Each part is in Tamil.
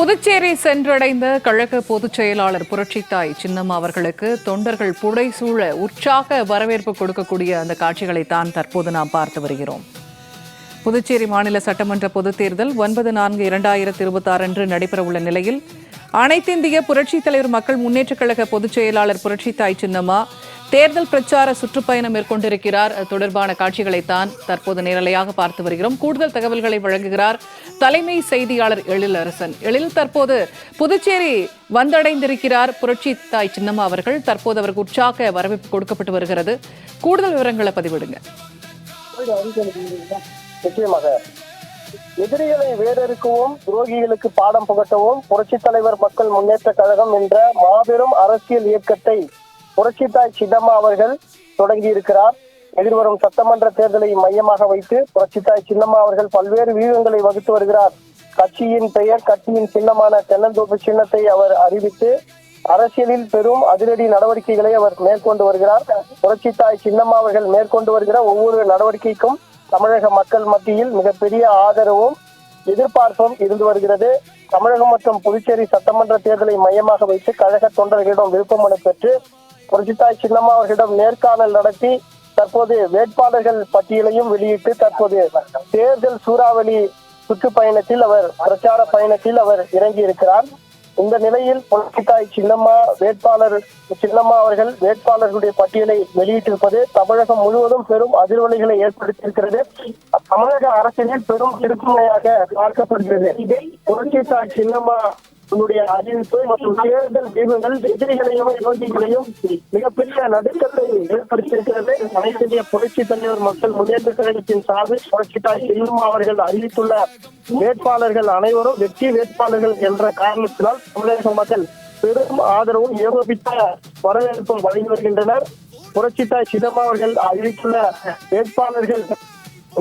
புதுச்சேரி சென்றடைந்த கழக பொதுச் செயலாளர் புரட்சித்தாய் சின்னம்மா அவர்களுக்கு தொண்டர்கள் புடைசூழ உற்சாக வரவேற்பு கொடுக்கக்கூடிய அந்த காட்சிகளைத்தான் தற்போது நாம் பார்த்து வருகிறோம். புதுச்சேரி மாநில சட்டமன்ற பொதுத் தேர்தல் 9/4/2026 அன்று நடைபெறவுள்ள நிலையில் அனைத்திந்திய புரட்சித் தலைவர் மக்கள் முன்னேற்றக் கழக பொதுச் செயலாளர் புரட்சித்தாய் சின்னம்மா தேர்தல் பிரச்சார சுற்றுப்பயணம் மேற்கொண்டிருக்கிறார். தொடர்பான காட்சிகளைத்தான் தற்போது நேரலையாக பார்த்து வருகிறோம். கூடுதல் தகவல்களை வழங்குகிறார் தலைமை செய்தியாளர் எழிலரசன். தற்போது புதுச்சேரி வந்தடைந்திருக்கிறார் புரட்சித்தாய் சின்னம்மா அவர்கள். தற்போது அவருக்கு உற்சாக வரவேற்பு கொடுக்கப்பட்டு வருகிறது. கூடுதல் விவரங்களை பதிவிடுங்க. நிச்சயமாக எதிரிகளை வேறறுக்கவும் துரோகிகளுக்கு பாடம் புகட்டவும் புரட்சித் தலைவர் மக்கள் முன்னேற்ற கழகம் என்ற மாபெரும் அரசியல் இயக்கத்தை புரட்சித்தாய் சின்னம்மா அவர்கள் தொடங்கி இருக்கிறார். எதிர்வரும் சட்டமன்ற தேர்தலை மையமாக வைத்து புரட்சித்தாய் சின்னம்மா அவர்கள் பல்வேறு வியூகங்களை வகுத்து வருகிறார். கட்சியின் பெயர், கட்சியின் சின்னமான தென்னந்தோப்பு சின்னத்தை அவர் அறிவித்து அரசியலில் பெரும் அதிரடி நடவடிக்கைகளை அவர் மேற்கொண்டு வருகிறார். புரட்சித்தாய் சின்னம்மா அவர்கள் மேற்கொண்டு வருகிற ஒவ்வொரு நடவடிக்கைக்கும் தமிழக மக்கள் மத்தியில் மிகப்பெரிய ஆதரவும் எதிர்பார்ப்பும் இருந்து வருகிறது. தமிழகம் மற்றும் புதுச்சேரி சட்டமன்ற தேர்தலை மையமாக வைத்து கழக தொண்டர்களிடம் விருப்பமனு பெற்று புரட்சித்தாய் சின்னம்மா அவர்களிடம் நேர்காணல் நடத்தி தற்போது வேட்பாளர்கள் பட்டியலையும் வெளியிட்டு தற்போது தேர்தல் சூறாவளி சுற்றுப்பயணத்தில் அவர் பிரச்சார பயணத்தில் அவர் இறங்கி இருக்கிறார். இந்த நிலையில் புரட்சித்தாய் சின்னம்மா அவர்கள் வேட்பாளர்களுடைய பட்டியலை வெளியிட்டிருப்பது தமிழகம் முழுவதும் பெரும் அதிர்வலைகளை ஏற்படுத்தியிருக்கிறது. தமிழக அரசியலில் பெரும் திருப்புமையாக பார்க்கப்படுகிறது. புரட்சித்தாய் சின்னம்மா அறிவிப்பு மற்றும் தேர்தல் தீர்வுகள் எதிரிகளையும் விரோதிகளையும் மிகப்பெரிய நடுக்கத்தை ஏற்படுத்தியிருக்கிறது. அனைத்திந்திய புரட்சி தலைவர் மக்கள் முன்னேற்ற கழகத்தின் சார்பில் புரட்சித்தாய் சின்னம்மா அவர்கள் அறிவித்துள்ள வேட்பாளர்கள் அனைவரும் வெற்றி வேட்பாளர்கள் என்ற காரணத்தினால் தமிழக மக்கள் பெரும் ஆதரவும் ஏகோபித்த வரவேற்பும் வழங்கி வருகின்றனர். புரட்சித்தாய் சின்னம்மா அவர்கள் அறிவித்துள்ள வேட்பாளர்கள்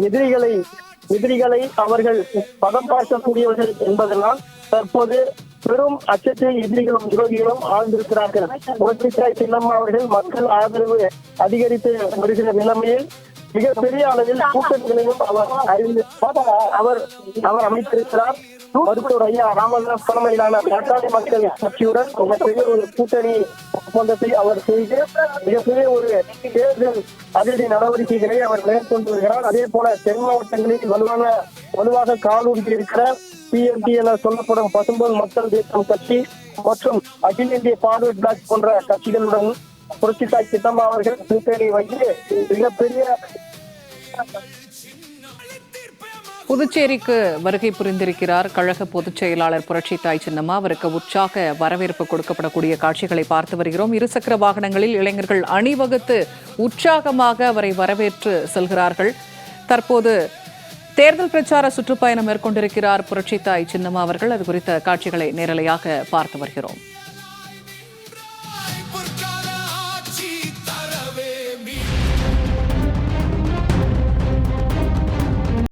எதிரிகளை அவர்கள் பதம் பார்க்கக்கூடியவர்கள் என்பதனால் தற்போது பெரும் அச்சத்தில் எதிரிகளும் விரோதிகளும் ஆழ்ந்திருக்கிறார்கள். புரட்சித்தாய் சின்னம்மா அவர்கள் மக்கள் ஆதரவு அதிகரித்து வருகிற நிலைமையில் மிகப்பெரிய அளவில் கூட்டணிகளையும் அவர் அமைத்திருக்கிறார். மருத்துவர் ஐயா ராமதாஸ் தலைமையிலான பாட்டாளி மக்கள் கட்சியுடன் மிகப்பெரிய ஒரு கூட்டணி ஒப்பந்தத்தை அவர் செய்து மிகப்பெரிய ஒரு தேர்தல் அதிரடி நடவடிக்கைகளை அவர் மேற்கொண்டு வருகிறார். அதே போல தென் மாவட்டங்களில் வலுவாக காலூன்றி இருக்கிற PMT என சொல்லப்படும் பசும்பொன் மக்கள் தேசம் கட்சி மற்றும் அகில இந்திய பார்வர்ட் பிளாக் போன்ற கட்சிகளுடன் புரட்சித்தாய் சின்னம்மா அவர்கள் கூட்டணி வைத்து மிகப்பெரிய புதுச்சேரிக்கு வருகை புரிந்திருக்கிறார் கழக பொதுச் செயலாளர் புரட்சித்தாய் சின்னம்மா. அவருக்கு உற்சாக வரவேற்பு கொடுக்கப்படக்கூடிய காட்சிகளை பார்த்து வருகிறோம். இருசக்கர வாகனங்களில் இளைஞர்கள் அணிவகுத்து உற்சாகமாக அவரை வரவேற்று செல்கிறார்கள். தற்போது தேர்தல் பிரச்சார சுற்றுப்பயணம் மேற்கொண்டிருக்கிறார் புரட்சித்தாய் சின்னம்மா அவர்கள். அது குறித்த காட்சிகளை நேரலையாக பார்த்து வருகிறோம்.